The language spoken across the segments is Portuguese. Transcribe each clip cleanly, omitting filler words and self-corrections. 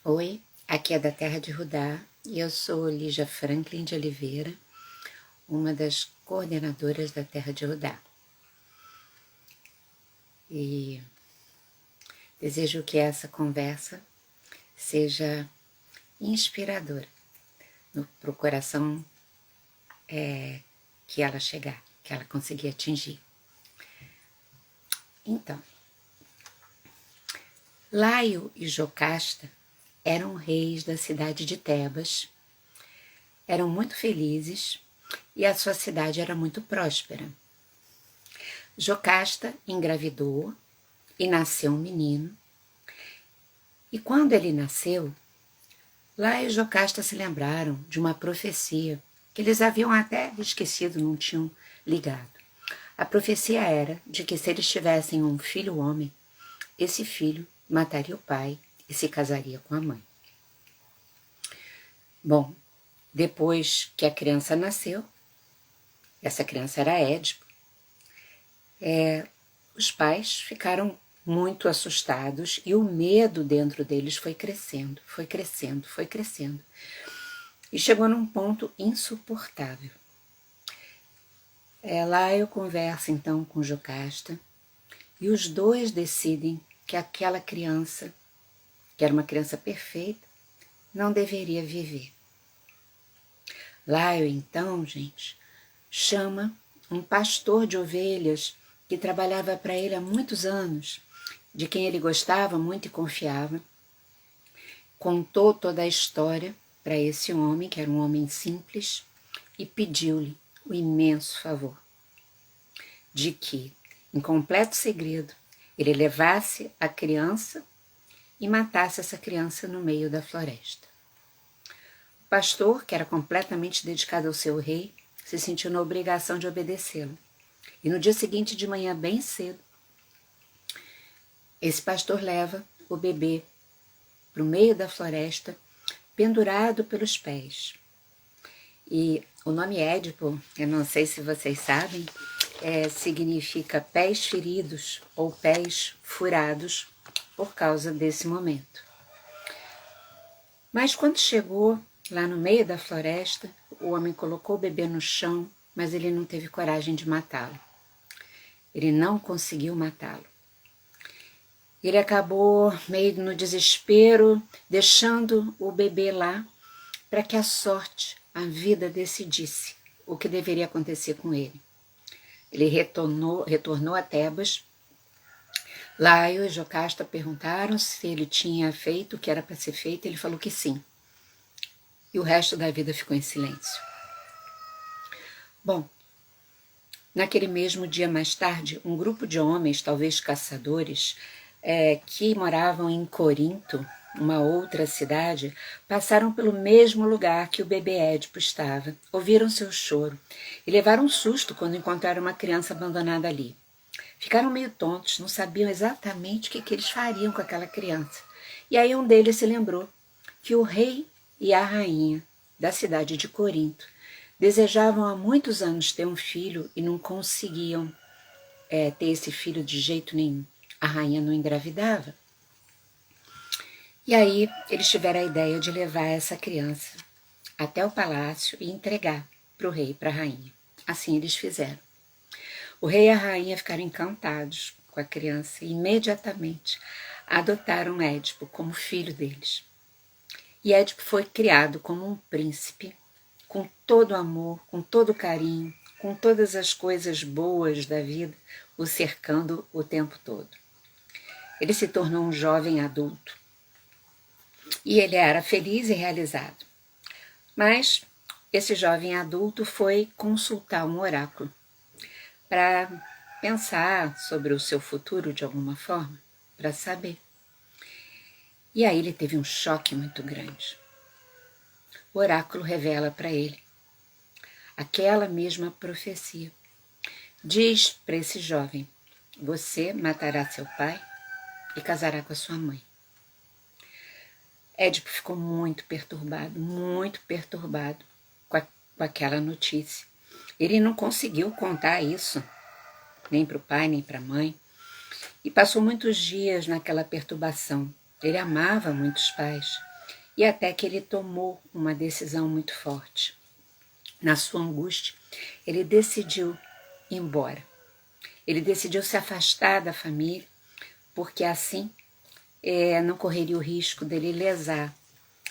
Oi, aqui é da Terra de Judá e eu sou Lígia Franklin de Oliveira, uma das coordenadoras da Terra de Judá. E desejo que essa conversa seja inspiradora para o coração que ela chegar, que ela conseguir atingir. Então, Laio e Jocasta eram reis da cidade de Tebas, eram muito felizes e a sua cidade era muito próspera. Jocasta engravidou e nasceu um menino. E quando ele nasceu, Laio e Jocasta se lembraram de uma profecia que eles haviam até esquecido, não tinham ligado. A profecia era de que se eles tivessem um filho homem, esse filho mataria o pai e se casaria com a mãe. Bom, depois que a criança nasceu, essa criança era Édipo, os pais ficaram muito assustados e o medo dentro deles foi crescendo, foi crescendo, foi crescendo. E chegou num ponto insuportável. Laio conversa então com Jocasta e os dois decidem que aquela criança, que era uma criança perfeita, não deveria viver. Laio então, gente, chama um pastor de ovelhas que trabalhava para ele há muitos anos, de quem ele gostava muito e confiava, contou toda a história para esse homem, que era um homem simples, e pediu-lhe o imenso favor de que, em completo segredo, ele levasse a criança e matasse essa criança no meio da floresta. O pastor, que era completamente dedicado ao seu rei, se sentiu na obrigação de obedecê-lo. E no dia seguinte, de manhã bem cedo, esse pastor leva o bebê para o meio da floresta, pendurado pelos pés. E o nome Édipo, eu não sei se vocês sabem, significa pés feridos ou pés furados por causa desse momento. Mas quando chegou lá no meio da floresta, o homem colocou o bebê no chão, mas ele não teve coragem de matá-lo. Ele não conseguiu matá-lo. Ele acabou meio no desespero, deixando o bebê lá para que a sorte, a vida decidisse o que deveria acontecer com ele. Ele retornou a Tebas. Laio e Jocasta perguntaram se ele tinha feito o que era para ser feito. Ele falou que sim. E o resto da vida ficou em silêncio. Bom, naquele mesmo dia mais tarde, um grupo de homens, talvez caçadores, que moravam em Corinto, uma outra cidade, passaram pelo mesmo lugar que o bebê Édipo estava, ouviram seu choro e levaram um susto quando encontraram uma criança abandonada ali. Ficaram meio tontos, não sabiam exatamente o que eles fariam com aquela criança. E aí um deles se lembrou que o rei e a rainha da cidade de Corinto desejavam há muitos anos ter um filho e não conseguiam ter esse filho de jeito nenhum. A rainha não engravidava. E aí eles tiveram a ideia de levar essa criança até o palácio e entregar para o rei e para a rainha. Assim eles fizeram. O rei e a rainha ficaram encantados com a criança e imediatamente adotaram Édipo como filho deles. E Édipo foi criado como um príncipe, com todo o amor, com todo o carinho, com todas as coisas boas da vida o cercando o tempo todo. Ele se tornou um jovem adulto e ele era feliz e realizado. Mas esse jovem adulto foi consultar um oráculo para pensar sobre o seu futuro de alguma forma, para saber. E aí ele teve um choque muito grande. O oráculo revela para ele aquela mesma profecia. Diz para esse jovem: você matará seu pai e casará com a sua mãe. Édipo ficou muito perturbado com aquela notícia. Ele não conseguiu contar isso, nem para o pai, nem para a mãe, e passou muitos dias naquela perturbação. Ele amava muito os pais, e até que ele tomou uma decisão muito forte. Na sua angústia, ele decidiu ir embora. Ele decidiu se afastar da família, porque assim não correria o risco dele lesar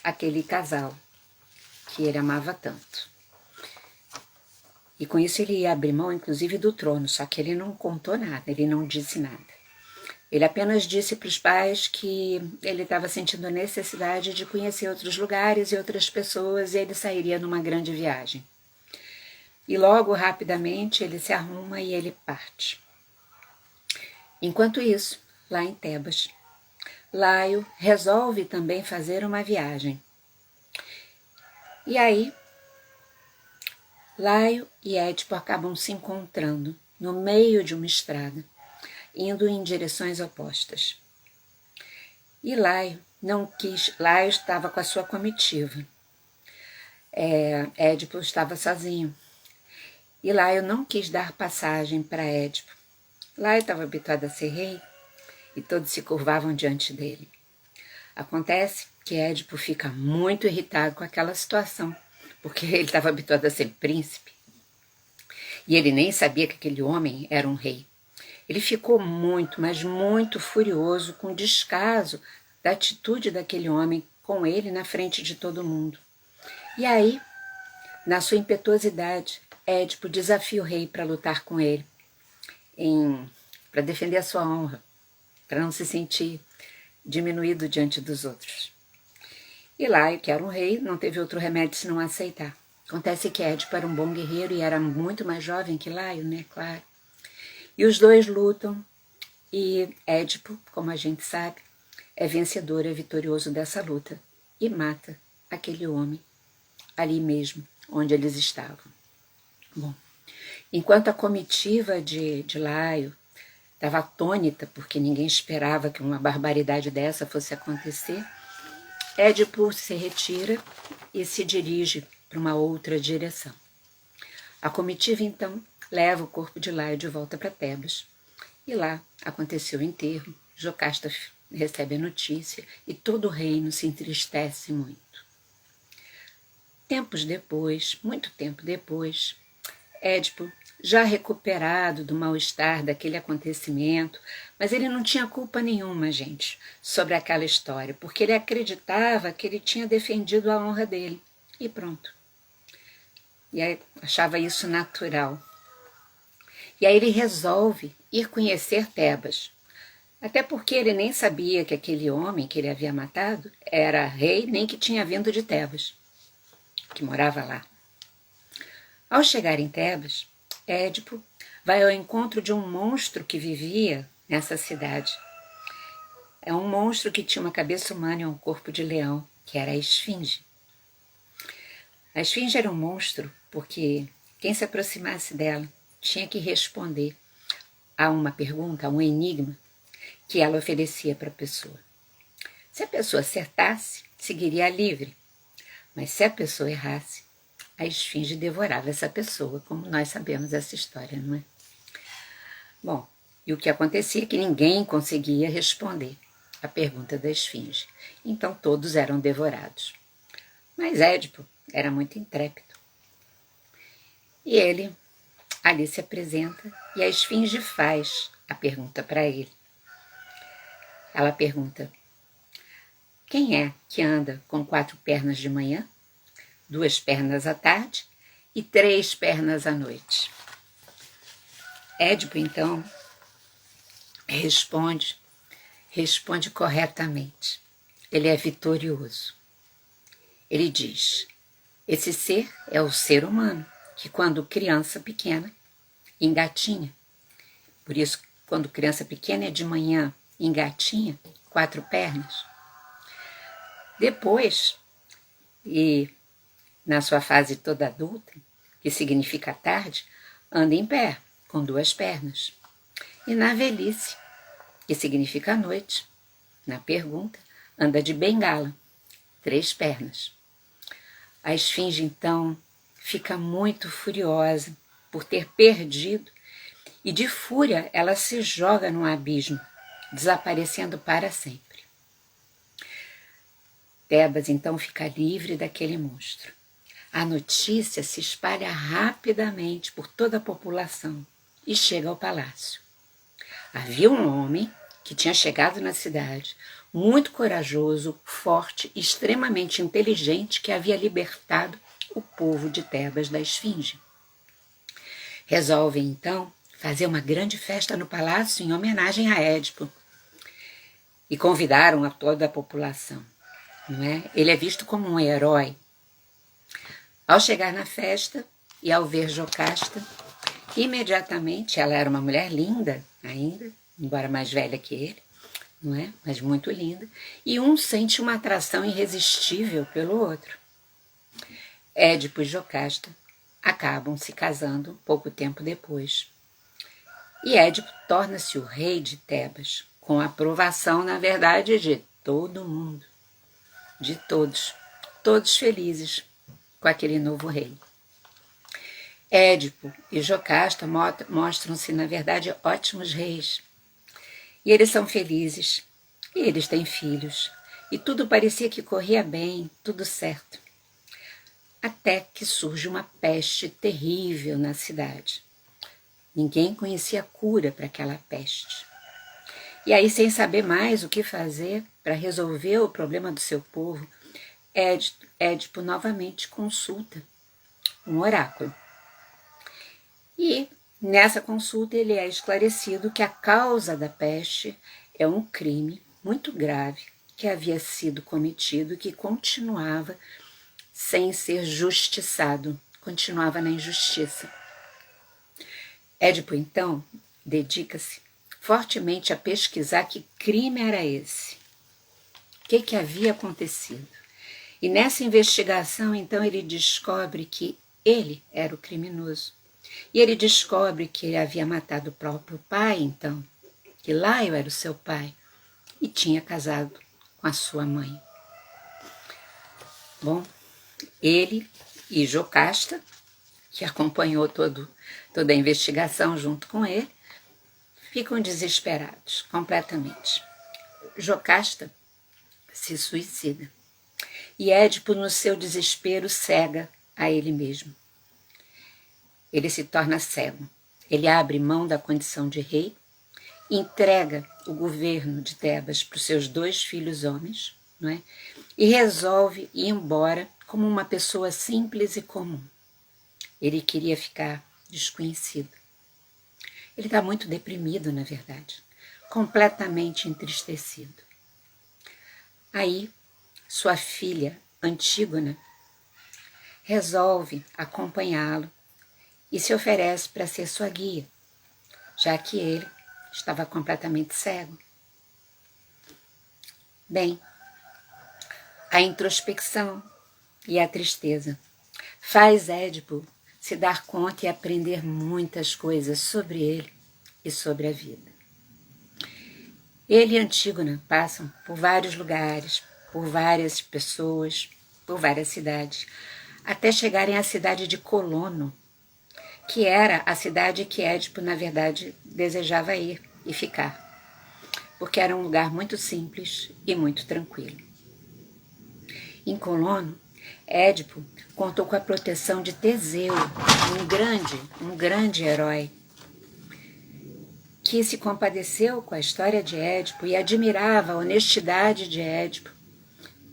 aquele casal que ele amava tanto. E com isso ele ia abrir mão, inclusive, do trono, só que ele não contou nada, ele não disse nada. Ele apenas disse para os pais que ele estava sentindo a necessidade de conhecer outros lugares e outras pessoas, e ele sairia numa grande viagem. E logo, rapidamente, ele se arruma e ele parte. Enquanto isso, lá em Tebas, Laio resolve também fazer uma viagem. E aí, Laio e Édipo acabam se encontrando no meio de uma estrada, indo em direções opostas. E Laio estava com a sua comitiva. Édipo estava sozinho. E Laio não quis dar passagem para Édipo. Laio estava habituado a ser rei e todos se curvavam diante dele. Acontece que Édipo fica muito irritado com aquela situação, porque ele estava habituado a ser príncipe. E ele nem sabia que aquele homem era um rei. Ele ficou muito, mas muito furioso com o descaso da atitude daquele homem com ele na frente de todo mundo. E aí, na sua impetuosidade, Édipo desafia o rei para lutar com ele, para defender a sua honra, para não se sentir diminuído diante dos outros. E Laio, que era um rei, não teve outro remédio senão aceitar. Acontece que Édipo era um bom guerreiro e era muito mais jovem que Laio, né? Claro. E os dois lutam e Édipo, como a gente sabe, é vencedor, é vitorioso dessa luta e mata aquele homem ali mesmo, onde eles estavam. Bom, enquanto a comitiva de Laio estava atônita, porque ninguém esperava que uma barbaridade dessa fosse acontecer, Édipo se retira e se dirige para uma outra direção. A comitiva, então, leva o corpo de Laio de volta para Tebas. E lá aconteceu o enterro, Jocasta recebe a notícia e todo o reino se entristece muito. Tempos depois, muito tempo depois, Édipo, já recuperado do mal-estar daquele acontecimento, mas ele não tinha culpa nenhuma, gente, sobre aquela história, porque ele acreditava que ele tinha defendido a honra dele. E pronto. E aí achava isso natural. E aí ele resolve ir conhecer Tebas. Até porque ele nem sabia que aquele homem que ele havia matado era rei, nem que tinha vindo de Tebas, que morava lá. Ao chegar em Tebas, Édipo vai ao encontro de um monstro que vivia nessa cidade. É um monstro que tinha uma cabeça humana e um corpo de leão, que era a Esfinge. A Esfinge era um monstro porque quem se aproximasse dela tinha que responder a uma pergunta, a um enigma que ela oferecia para a pessoa. Se a pessoa acertasse, seguiria livre, mas se a pessoa errasse, a Esfinge devorava essa pessoa, como nós sabemos essa história, não é? Bom, e o que acontecia é que ninguém conseguia responder a pergunta da Esfinge, então todos eram devorados. Mas Édipo era muito intrépido. E ele ali se apresenta e a Esfinge faz a pergunta para ele. Ela pergunta: quem é que anda com 4 pernas de manhã, 2 pernas à tarde e 3 pernas à noite? Édipo, então, responde corretamente. Ele é vitorioso. Ele diz: esse ser é o ser humano, que quando criança pequena, engatinha. Por isso, quando criança pequena é de manhã, engatinha, 4 pernas. Depois, e na sua fase toda adulta, que significa tarde, anda em pé, com 2 pernas. E na velhice, que significa noite, na pergunta, anda de bengala, 3 pernas. A Esfinge, então, fica muito furiosa por ter perdido e, de fúria, ela se joga num abismo, desaparecendo para sempre. Tebas então fica livre daquele monstro. A notícia se espalha rapidamente por toda a população e chega ao palácio. Havia um homem que tinha chegado na cidade, muito corajoso, forte e extremamente inteligente, que havia libertado o povo de Tebas da esfinge. Resolvem, então, fazer uma grande festa no palácio em homenagem a Édipo. E convidaram a toda a população. Não é? Ele é visto como um herói. Ao chegar na festa e ao ver Jocasta, imediatamente, ela era uma mulher linda ainda, embora mais velha que ele, não é? Mas muito linda, e um sente uma atração irresistível pelo outro. Édipo e Jocasta acabam se casando pouco tempo depois. E Édipo torna-se o rei de Tebas, com a aprovação, na verdade, de todo mundo, de todos, todos felizes com aquele novo rei. Édipo e Jocasta mostram-se, na verdade, ótimos reis. E eles são felizes, e eles têm filhos, e tudo parecia que corria bem, tudo certo. Até que surge uma peste terrível na cidade. Ninguém conhecia cura para aquela peste. E aí, sem saber mais o que fazer para resolver o problema do seu povo, Édipo novamente consulta um oráculo. E nessa consulta ele é esclarecido que a causa da peste é um crime muito grave que havia sido cometido e que continuava sem ser justiçado, continuava na injustiça. Édipo, então, dedica-se fortemente a pesquisar que crime era esse, o que havia acontecido. E nessa investigação, então, ele descobre que ele era o criminoso. E ele descobre que ele havia matado o próprio pai, então, que Laio era o seu pai, e tinha casado com a sua mãe. Bom, ele e Jocasta, que acompanhou toda a investigação junto com ele, ficam desesperados completamente. Jocasta se suicida. E Édipo, no seu desespero, cega a ele mesmo. Ele se torna cego. Ele abre mão da condição de rei, entrega o governo de Tebas para os seus 2 filhos homens, não é? E resolve ir embora como uma pessoa simples e comum. Ele queria ficar desconhecido. Ele está muito deprimido, na verdade, completamente entristecido. Aí, sua filha, Antígona, resolve acompanhá-lo e se oferece para ser sua guia, já que ele estava completamente cego. Bem, a introspecção e a tristeza faz Édipo se dar conta e aprender muitas coisas sobre ele e sobre a vida. Ele e Antígona passam por vários lugares, por várias pessoas, por várias cidades, até chegarem à cidade de Colono, que era a cidade que Édipo, na verdade, desejava ir e ficar, porque era um lugar muito simples e muito tranquilo. Em Colono, Édipo contou com a proteção de Teseu, um grande herói, que se compadeceu com a história de Édipo e admirava a honestidade de Édipo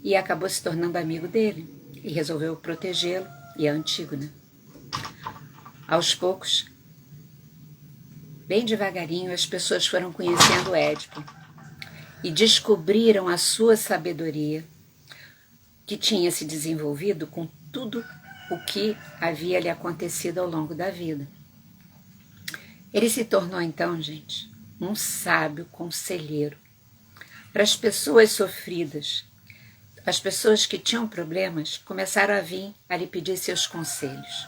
e acabou se tornando amigo dele e resolveu protegê-lo e a Antígona. Aos poucos, bem devagarinho, as pessoas foram conhecendo Édipo e descobriram a sua sabedoria, que tinha se desenvolvido com tudo o que havia lhe acontecido ao longo da vida. Ele se tornou, então, gente, um sábio conselheiro para as pessoas sofridas. As pessoas que tinham problemas começaram a vir a lhe pedir seus conselhos.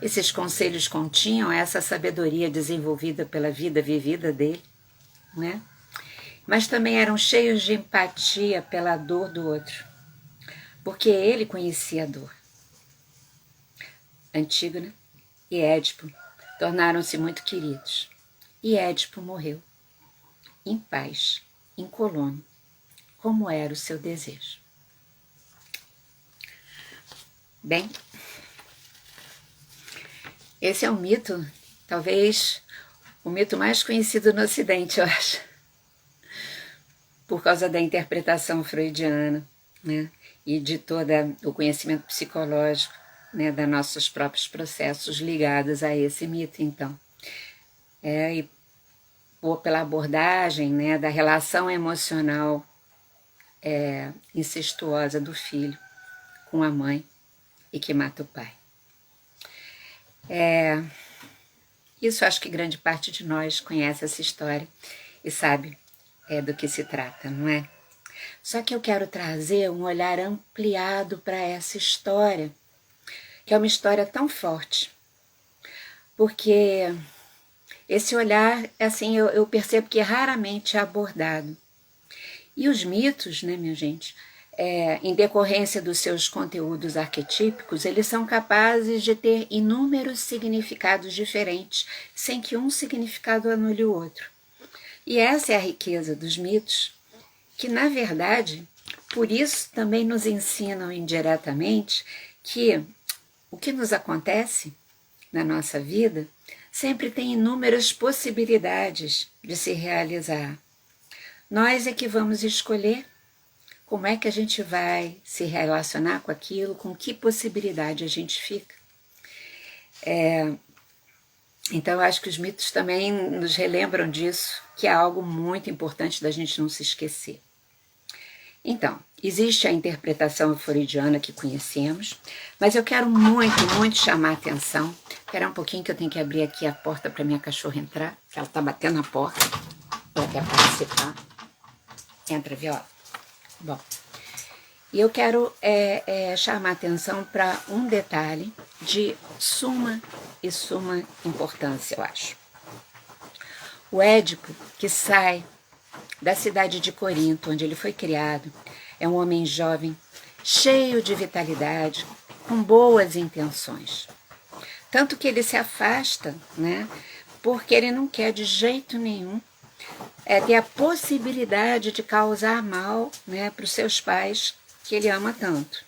Esses conselhos continham essa sabedoria desenvolvida pela vida vivida dele, né? Mas também eram cheios de empatia pela dor do outro, porque ele conhecia a dor. Antígona e Édipo tornaram-se muito queridos, e Édipo morreu, em paz, em Colono, como era o seu desejo. Bem, esse é um mito, talvez o mito mais conhecido no Ocidente, eu acho, por causa da interpretação freudiana, né? E de todo o conhecimento psicológico, né, dos nossos próprios processos ligados a esse mito, então. E ou pela abordagem, né, da relação emocional incestuosa do filho com a mãe e que mata o pai. Isso acho que grande parte de nós conhece essa história e sabe do que se trata, não é? Só que eu quero trazer um olhar ampliado para essa história, que é uma história tão forte, porque esse olhar, assim, eu percebo que raramente é abordado. E os mitos, né, minha gente, em decorrência dos seus conteúdos arquetípicos, eles são capazes de ter inúmeros significados diferentes, sem que um significado anule o outro. E essa é a riqueza dos mitos, que, na verdade, por isso também nos ensinam indiretamente que o que nos acontece na nossa vida sempre tem inúmeras possibilidades de se realizar. Nós é que vamos escolher como é que a gente vai se relacionar com aquilo, com que possibilidade a gente fica. Então, eu acho que os mitos também nos relembram disso, que é algo muito importante da gente não se esquecer. Então, existe a interpretação freudiana que conhecemos, mas eu quero muito chamar a atenção. Espera um pouquinho que eu tenho que abrir aqui a porta para minha cachorra entrar, que ela está batendo na porta. Ela quer participar. Entra, Viola. Bom, e eu quero chamar a atenção para um detalhe de suma importância, eu acho. O Édipo, que sai da cidade de Corinto, onde ele foi criado, é um homem jovem, cheio de vitalidade, com boas intenções. Tanto que ele se afasta, né, porque ele não quer de jeito nenhum ter a possibilidade de causar mal, né, para os seus pais, que ele ama tanto.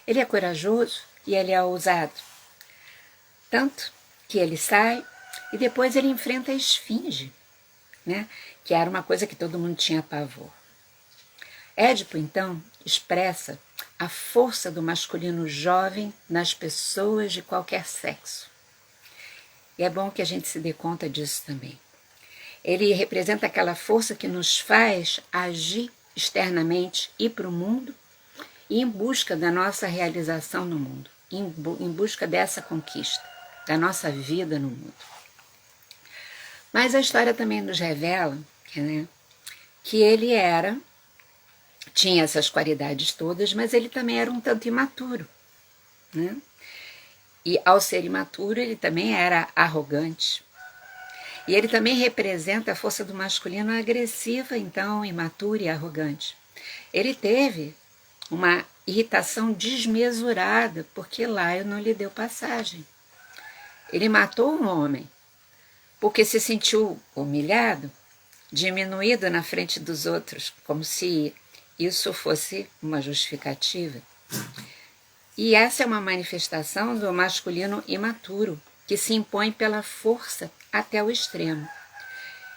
Ele é corajoso e ele é ousado. Tanto que ele sai e depois ele enfrenta a esfinge, né, que era uma coisa que todo mundo tinha pavor. Édipo, então, expressa a força do masculino jovem nas pessoas de qualquer sexo. E é bom que a gente se dê conta disso também. Ele representa aquela força que nos faz agir externamente, ir para o mundo e em busca da nossa realização no mundo, em busca dessa conquista, da nossa vida no mundo. Mas a história também nos revela, né, que ele tinha essas qualidades todas, mas ele também era um tanto imaturo, né? E ao ser imaturo, ele também era arrogante. E ele também representa a força do masculino agressiva, então, imatura e arrogante. Ele teve uma irritação desmesurada, porque Laio não lhe deu passagem. Ele matou um homem, porque se sentiu humilhado, diminuído na frente dos outros, como se isso fosse uma justificativa. E essa é uma manifestação do masculino imaturo, que se impõe pela força até o extremo.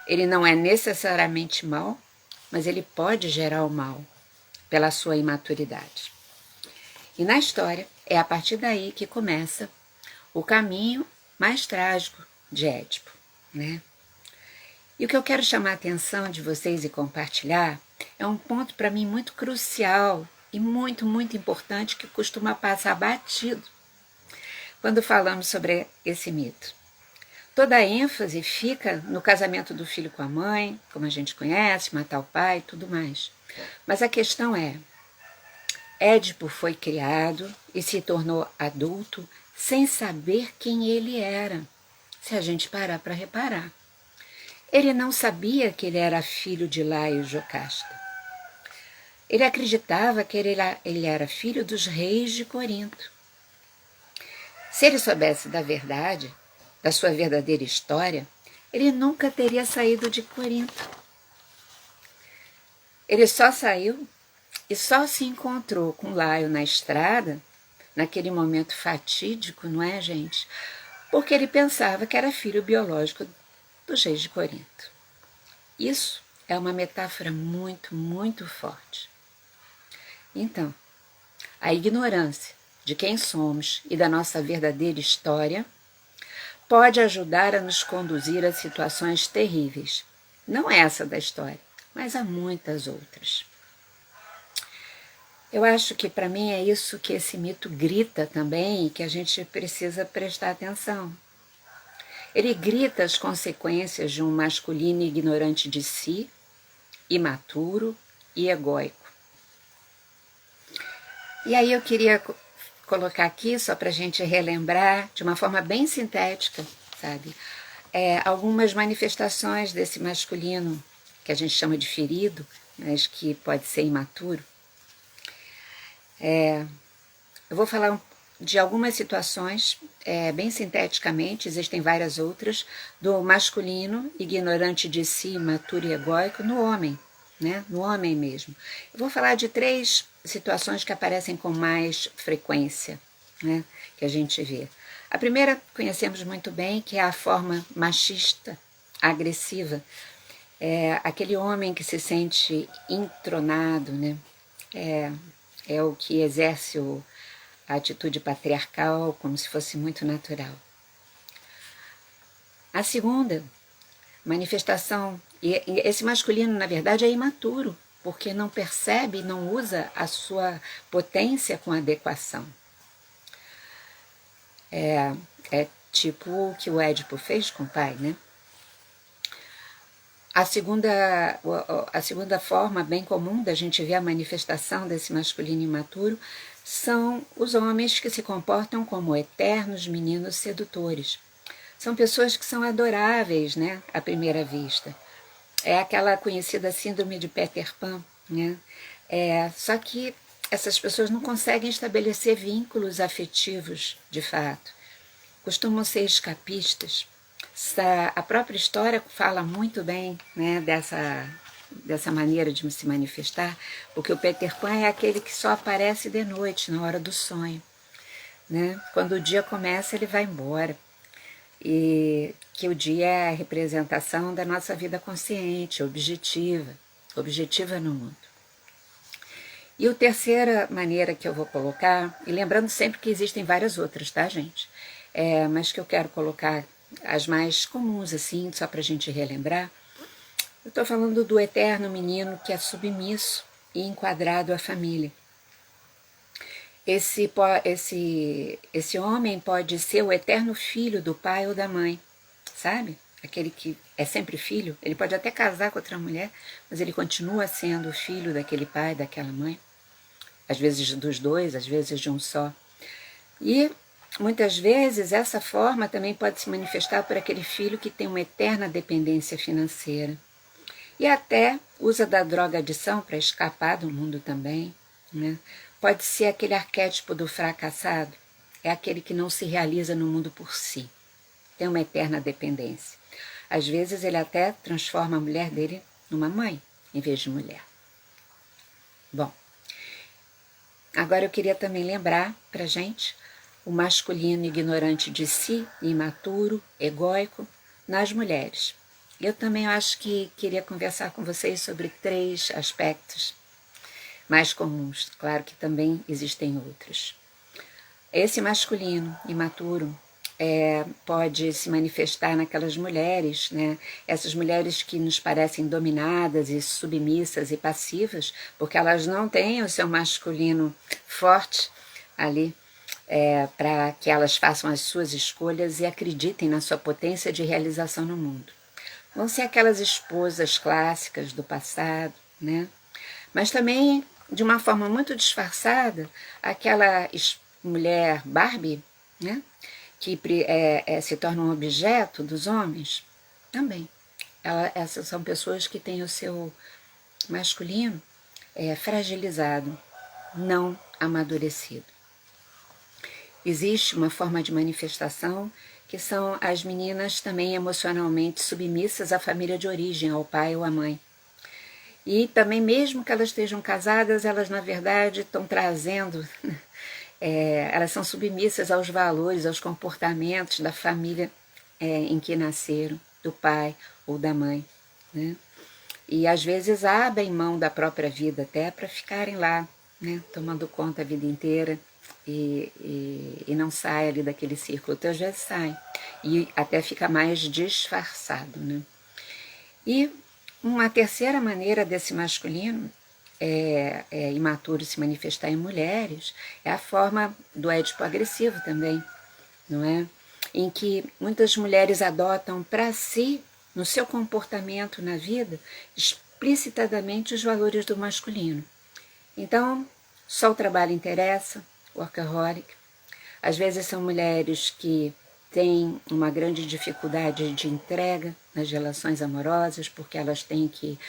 Ele não é necessariamente mau, mas ele pode gerar o mal pela sua imaturidade. E na história, é a partir daí que começa o caminho mais trágico de Édipo, né? E o que eu quero chamar a atenção de vocês e compartilhar é um ponto para mim muito crucial e muito importante que costuma passar batido quando falamos sobre esse mito. Toda a ênfase fica no casamento do filho com a mãe, como a gente conhece, matar o pai e tudo mais. Mas a questão é, Édipo foi criado e se tornou adulto sem saber quem ele era, se a gente parar para reparar. Ele não sabia que ele era filho de Laio Jocasta. Ele acreditava que ele era filho dos reis de Corinto. Se ele soubesse da verdade, da sua verdadeira história, ele nunca teria saído de Corinto. Ele só saiu e só se encontrou com Laio na estrada naquele momento fatídico, não é, gente? Porque ele pensava que era filho biológico dos reis de Corinto. Isso é uma metáfora muito, muito forte. Então, a ignorância de quem somos e da nossa verdadeira história pode ajudar a nos conduzir a situações terríveis. Não essa da história, mas há muitas outras. Eu acho que para mim é isso que esse mito grita também e que a gente precisa prestar atenção. Ele grita as consequências de um masculino ignorante de si, imaturo e egóico. E aí eu queria colocar aqui, só para a gente relembrar, de uma forma bem sintética, sabe? Algumas manifestações desse masculino, que a gente chama de ferido, mas que pode ser imaturo. Eu vou falar de algumas situações, bem sinteticamente, existem várias outras, do masculino, ignorante de si, imaturo e egóico, no homem, né? No homem mesmo. Eu vou falar de 3 situações que aparecem com mais frequência, né? Que a gente vê. A primeira conhecemos muito bem, que é a forma machista, agressiva. Aquele homem que se sente entronado, né? É o que exerce a atitude patriarcal como se fosse muito natural. A segunda manifestação, e esse masculino na verdade é imaturo, porque não percebe e não usa a sua potência com adequação. É tipo o que o Édipo fez com o pai, né? A segunda forma bem comum da gente ver a manifestação desse masculino imaturo são os homens que se comportam como eternos meninos sedutores. São pessoas que são adoráveis, né, à primeira vista. É aquela conhecida síndrome de Peter Pan, né? Só que essas pessoas não conseguem estabelecer vínculos afetivos de fato. Costumam ser escapistas. A própria história fala muito bem, né, dessa maneira de se manifestar, porque o Peter Pan é aquele que só aparece de noite, na hora do sonho, né? Quando o dia começa, ele vai embora. E que o dia é a representação da nossa vida consciente, objetiva no mundo. E a terceira maneira que eu vou colocar, e lembrando sempre que existem várias outras, tá, gente? Mas que eu quero colocar as mais comuns, assim, só para a gente relembrar. Eu estou falando do eterno menino que é submisso e enquadrado à família. Esse homem pode ser o eterno filho do pai ou da mãe, sabe? Aquele que é sempre filho. Ele pode até casar com outra mulher, mas ele continua sendo o filho daquele pai, daquela mãe. Às vezes dos dois, às vezes de um só. E muitas vezes essa forma também pode se manifestar por aquele filho que tem uma eterna dependência financeira. E até usa da droga-adição para escapar do mundo também, né? Pode ser aquele arquétipo do fracassado, é aquele que não se realiza no mundo por si, tem uma eterna dependência. Às vezes ele até transforma a mulher dele numa mãe, em vez de mulher. Bom, agora eu queria também lembrar pra gente o masculino ignorante de si, imaturo, egóico, nas mulheres. Eu também acho que queria conversar com vocês sobre 3 aspectos mais comuns, claro que também existem outros. Esse masculino imaturo pode se manifestar naquelas mulheres, né? Essas mulheres que nos parecem dominadas e submissas e passivas, porque elas não têm o seu masculino forte ali, para que elas façam as suas escolhas e acreditem na sua potência de realização no mundo. Vão ser aquelas esposas clássicas do passado, né? Mas também, de uma forma muito disfarçada, aquela mulher Barbie, né? Que se torna um objeto dos homens, também. Essas são pessoas que têm o seu masculino fragilizado, não amadurecido. Existe uma forma de manifestação que são as meninas também emocionalmente submissas à família de origem, ao pai ou à mãe. E também, mesmo que elas estejam casadas, elas na verdade estão trazendo elas são submissas aos valores, aos comportamentos da família em que nasceram, do pai ou da mãe, né? E às vezes abrem mão da própria vida até para ficarem lá, né, tomando conta a vida inteira e não saem ali daquele círculo. Então às vezes saem e até fica mais disfarçado, né? E uma terceira maneira desse masculino imaturo se manifestar em mulheres é a forma do édipo agressivo também, não é? Em que muitas mulheres adotam para si, no seu comportamento na vida, explicitadamente os valores do masculino. Então, só o trabalho interessa, workaholic. Às vezes são mulheres que têm uma grande dificuldade de entrega nas relações amorosas, porque elas têm que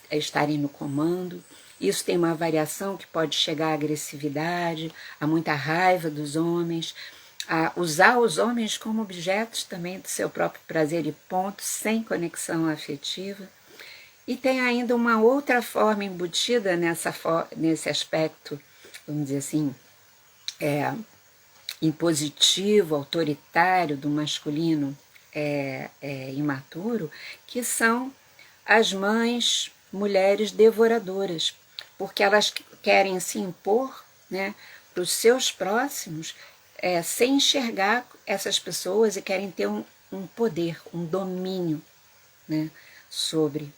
estarem no comando. Isso tem uma variação que pode chegar à agressividade, a muita raiva dos homens, a usar os homens como objetos também do seu próprio prazer e ponto, sem conexão afetiva. E tem ainda uma outra forma embutida nesse aspecto, vamos dizer assim, impositivo, autoritário do masculino imaturo, que são as mães, mulheres devoradoras, porque elas querem se impor, né, para os seus próximos, sem enxergar essas pessoas e querem ter um poder, um domínio, né, sobre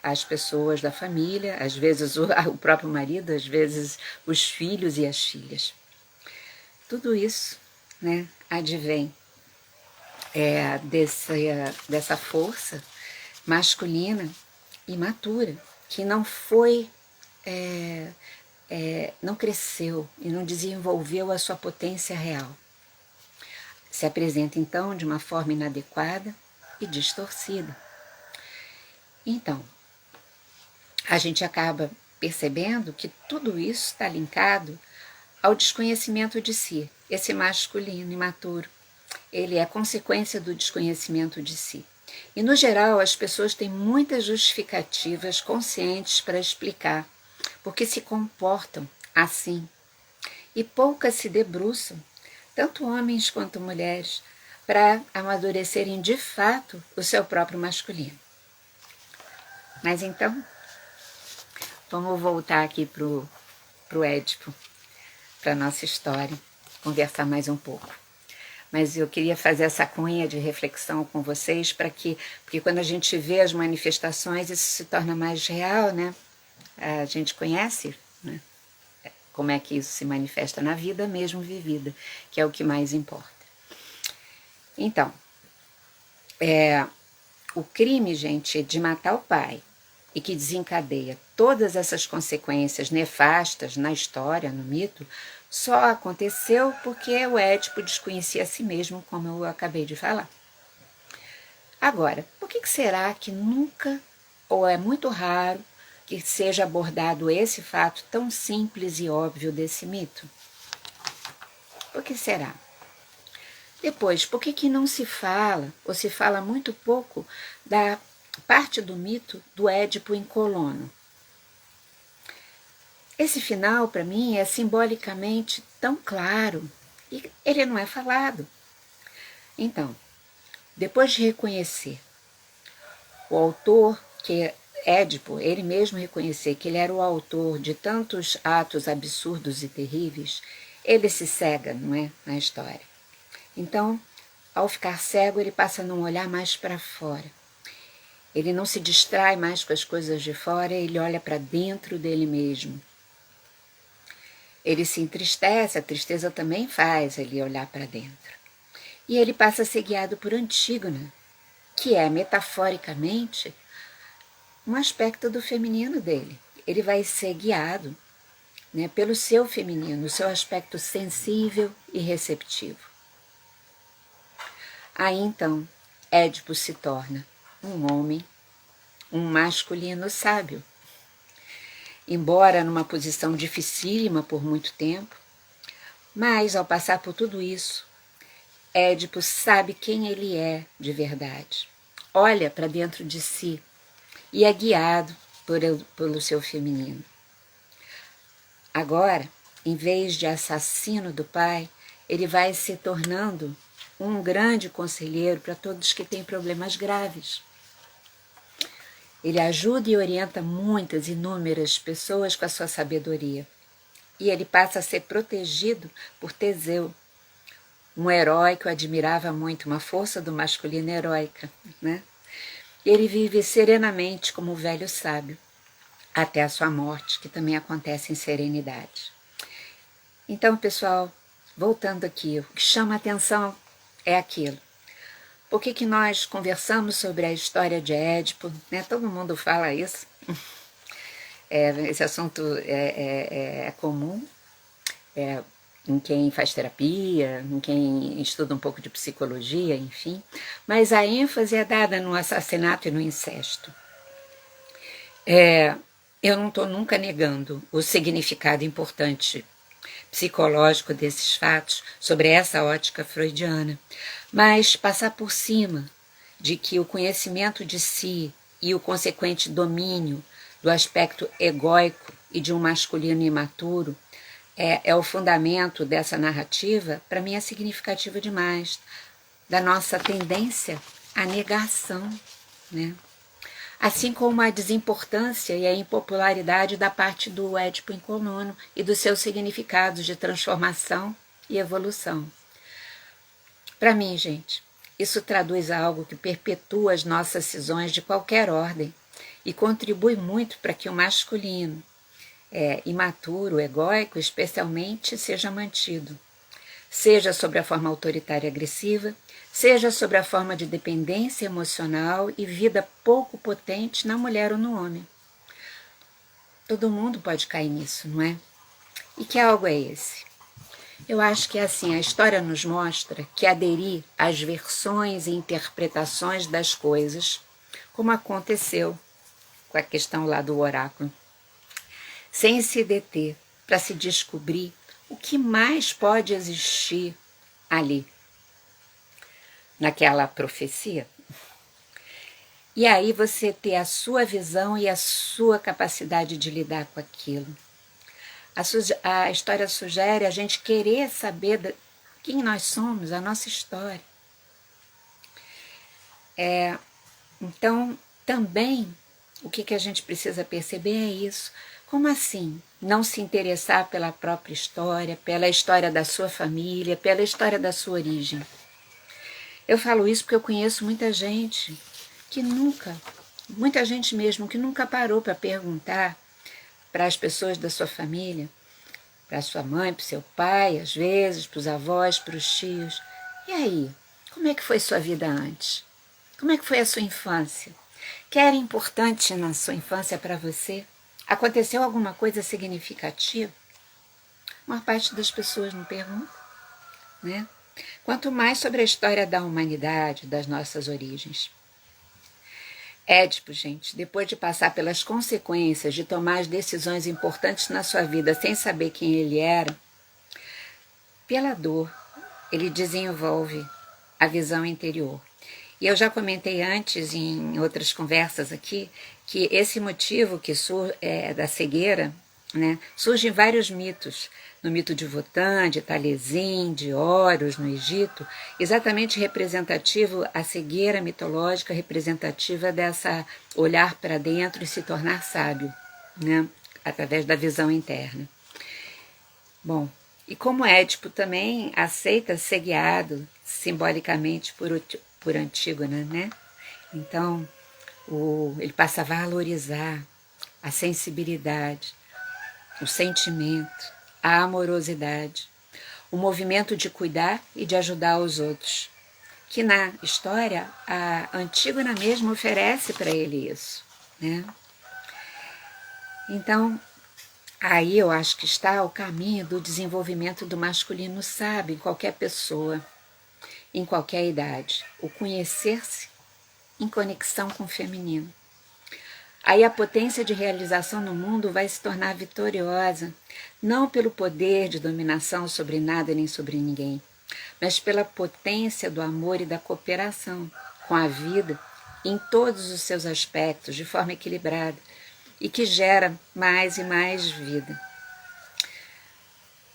as pessoas da família, às vezes o próprio marido, às vezes os filhos e as filhas. Tudo isso, né, advém dessa força masculina imatura, que não foi, não cresceu e não desenvolveu a sua potência real. Se apresenta então de uma forma inadequada e distorcida. Então, a gente acaba percebendo que tudo isso está linkado ao desconhecimento de si. Esse masculino imaturo, ele é consequência do desconhecimento de si. E, no geral, as pessoas têm muitas justificativas conscientes para explicar porque se comportam assim. E poucas se debruçam, tanto homens quanto mulheres, para amadurecerem de fato o seu próprio masculino. Mas então, vamos voltar aqui para o Édipo, para a nossa história, conversar mais um pouco. Mas eu queria fazer essa cunha de reflexão com vocês, porque quando a gente vê as manifestações, isso se torna mais real, né? A gente conhece, né, como é que isso se manifesta na vida mesmo vivida, que é o que mais importa. Então, o crime, gente, de matar o pai, e que desencadeia todas essas consequências nefastas na história, no mito, só aconteceu porque o Édipo desconhecia a si mesmo, como eu acabei de falar. Agora, por que será que nunca, ou é muito raro, que seja abordado esse fato tão simples e óbvio desse mito? Por que será? Depois, por que não se fala, ou se fala muito pouco, da parte do mito do Édipo em Colono? Esse final, para mim, é simbolicamente tão claro e ele não é falado. Então, depois de reconhecer o autor, que é Édipo, ele mesmo reconhecer que ele era o autor de tantos atos absurdos e terríveis, ele se cega, não é, na história. Então, ao ficar cego, ele passa a não olhar mais para fora. Ele não se distrai mais com as coisas de fora, ele olha para dentro dele mesmo. Ele se entristece, a tristeza também faz ele olhar para dentro. E ele passa a ser guiado por Antígona, que é, metaforicamente, um aspecto do feminino dele. Ele vai ser guiado, né, pelo seu feminino, o seu aspecto sensível e receptivo. Aí então, Édipo se torna um homem, um masculino sábio. Embora numa posição dificílima por muito tempo, mas ao passar por tudo isso, Édipo sabe quem ele de verdade. Olha para dentro de si e é guiado pelo seu feminino. Agora, em vez de assassino do pai, ele vai se tornando um grande conselheiro para todos que têm problemas graves. Ele ajuda e orienta muitas, inúmeras pessoas com a sua sabedoria. E ele passa a ser protegido por Teseu, um herói que eu admirava muito, uma força do masculino heróica, né? E ele vive serenamente como um velho sábio, até a sua morte, que também acontece em serenidade. Então, pessoal, voltando aqui, o que chama a atenção é aquilo. Por que nós conversamos sobre a história de Édipo, né? Todo mundo fala isso. Esse assunto é comum em quem faz terapia, em quem estuda um pouco de psicologia, enfim. Mas a ênfase é dada no assassinato e no incesto. Eu não estou nunca negando o significado importante psicológico desses fatos sobre essa ótica freudiana, mas passar por cima de que o conhecimento de si e o consequente domínio do aspecto egóico e de um masculino imaturo é o fundamento dessa narrativa, para mim é significativo demais, da nossa tendência à negação, né? Assim como a desimportância e a impopularidade da parte do Édipo em Colono e dos seus significados de transformação e evolução. Para mim, gente, isso traduz algo que perpetua as nossas cisões de qualquer ordem e contribui muito para que o masculino, imaturo, egóico, especialmente, seja mantido. Seja sobre a forma autoritária e agressiva, seja sobre a forma de dependência emocional e vida pouco potente na mulher ou no homem. Todo mundo pode cair nisso, não é? E que algo é esse? Eu acho que assim, a história nos mostra que aderir às versões e interpretações das coisas, como aconteceu com a questão lá do oráculo, sem se deter para se descobrir o que mais pode existir ali, naquela profecia. E aí você ter a sua visão e a sua capacidade de lidar com aquilo. A história sugere a gente querer saber quem nós somos, a nossa história. Então, também, o que a gente precisa perceber é isso. Como assim? Não se interessar pela própria história, pela história da sua família, pela história da sua origem. Eu falo isso porque eu conheço muita gente muita gente mesmo, que nunca parou para perguntar para as pessoas da sua família, para sua mãe, para o seu pai, às vezes, para os avós, para os tios. E aí, como é que foi sua vida antes? Como é que foi a sua infância? Que era importante na sua infância para você? Aconteceu alguma coisa significativa? Uma parte das pessoas não pergunta, né? Quanto mais sobre a história da humanidade, das nossas origens. Édipo, gente, depois de passar pelas consequências de tomar as decisões importantes na sua vida sem saber quem ele era, pela dor, ele desenvolve a visão interior. E eu já comentei antes, em outras conversas aqui, que esse motivo da cegueira, né, surge em vários mitos. No mito de Votan, de Taliesin, de Horus, no Egito, exatamente representativo, a cegueira mitológica representativa dessa olhar para dentro e se tornar sábio, né, através da visão interna. Bom, e como Édipo também aceita ser guiado simbolicamente por Antígona, né? Então, ele passa a valorizar a sensibilidade, o sentimento, a amorosidade, o movimento de cuidar e de ajudar os outros, que na história a Antígona mesmo oferece para ele isso, né? Então, aí eu acho que está o caminho do desenvolvimento do masculino sábio em qualquer pessoa, em qualquer idade, o conhecer-se em conexão com o feminino. Aí a potência de realização no mundo vai se tornar vitoriosa, não pelo poder de dominação sobre nada nem sobre ninguém, mas pela potência do amor e da cooperação com a vida em todos os seus aspectos, de forma equilibrada, e que gera mais e mais vida.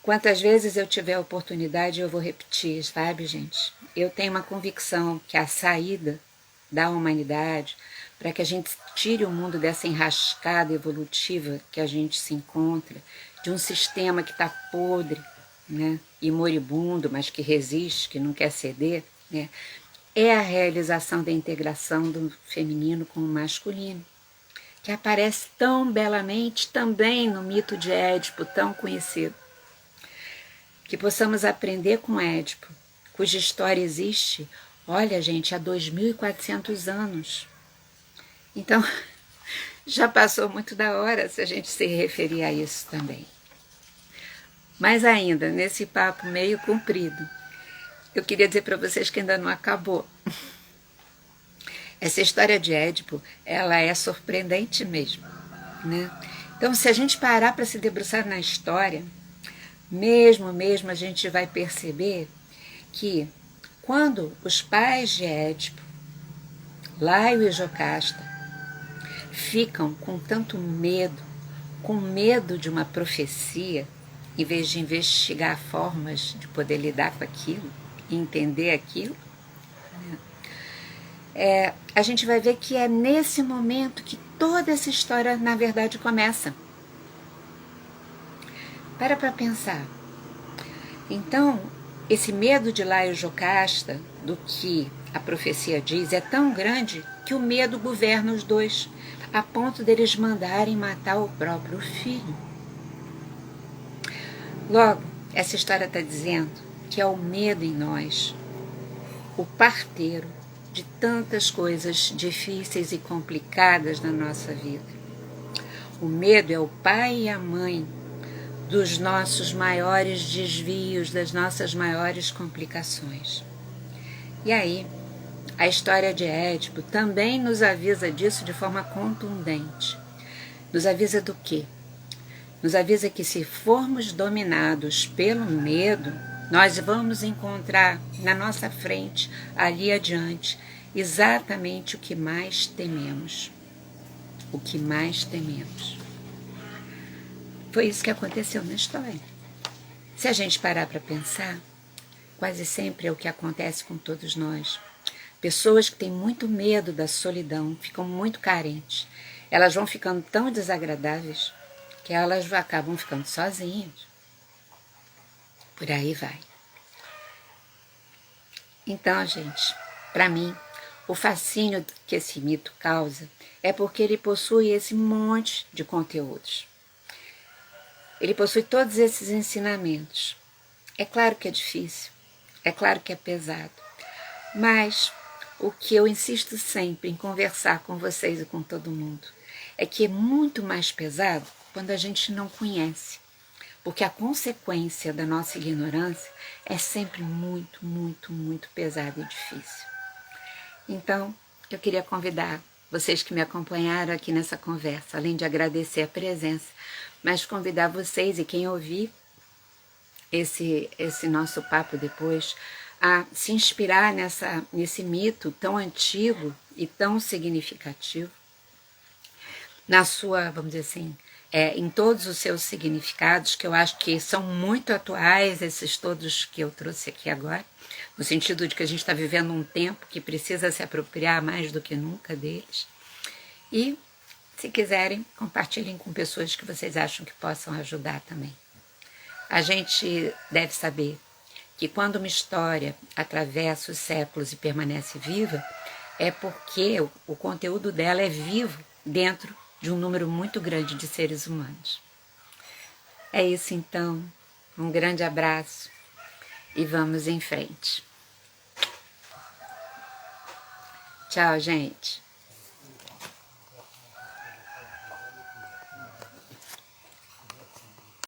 Quantas vezes eu tiver a oportunidade, eu vou repetir, sabe, gente? Eu tenho uma convicção que a saída da humanidade, para que a gente tire o mundo dessa enrascada evolutiva que a gente se encontra, de um sistema que está podre, né, e moribundo, mas que resiste, que não quer ceder, né, é a realização da integração do feminino com o masculino, que aparece tão belamente também no mito de Édipo, tão conhecido. Que possamos aprender com Édipo, cuja história existe, olha, gente, há 2.400 anos. Então, já passou muito da hora se a gente se referir a isso também. Mas ainda, nesse papo meio comprido, eu queria dizer para vocês que ainda não acabou. Essa história de Édipo, ela é surpreendente mesmo, né? Então, se a gente parar para se debruçar na história, mesmo a gente vai perceber que quando os pais de Édipo, Laio e Jocasta, ficam com tanto medo, com medo de uma profecia, em vez de investigar formas de poder lidar com aquilo e entender aquilo, a gente vai ver que é nesse momento que toda essa história, na verdade, começa. Para pensar. Então, esse medo de Laio e Jocasta, do que a profecia diz, é tão grande que o medo governa os dois, a ponto deles mandarem matar o próprio filho. Logo, essa história está dizendo que é o medo em nós, o parteiro de tantas coisas difíceis e complicadas na nossa vida. O medo é o pai e a mãe dos nossos maiores desvios, das nossas maiores complicações. E aí, a história de Édipo também nos avisa disso de forma contundente. Nos avisa do quê? Nos avisa que se formos dominados pelo medo, nós vamos encontrar na nossa frente, ali adiante, exatamente o que mais tememos. O que mais tememos. Foi isso que aconteceu na história. Se a gente parar para pensar, quase sempre é o que acontece com todos nós. Pessoas que têm muito medo da solidão, ficam muito carentes. Elas vão ficando tão desagradáveis que elas acabam ficando sozinhas. Por aí vai. Então, gente, para mim, o fascínio que esse mito causa é porque ele possui esse monte de conteúdos. Ele possui todos esses ensinamentos. É claro que é difícil, é claro que é pesado, mas o que eu insisto sempre em conversar com vocês e com todo mundo é que é muito mais pesado quando a gente não conhece, porque a consequência da nossa ignorância é sempre muito, muito, muito pesada e difícil. Então, eu queria convidar vocês que me acompanharam aqui nessa conversa, além de agradecer a presença, mas convidar vocês e quem ouvir esse nosso papo depois, a se inspirar nesse mito tão antigo e tão significativo, na sua, vamos dizer assim, em todos os seus significados, que eu acho que são muito atuais, esses todos que eu trouxe aqui agora, no sentido de que a gente está vivendo um tempo que precisa se apropriar mais do que nunca deles. E, se quiserem, compartilhem com pessoas que vocês acham que possam ajudar também. A gente deve saber que quando uma história atravessa os séculos e permanece viva, é porque o conteúdo dela é vivo dentro de um número muito grande de seres humanos. É isso então, um grande abraço e vamos em frente. Tchau, gente.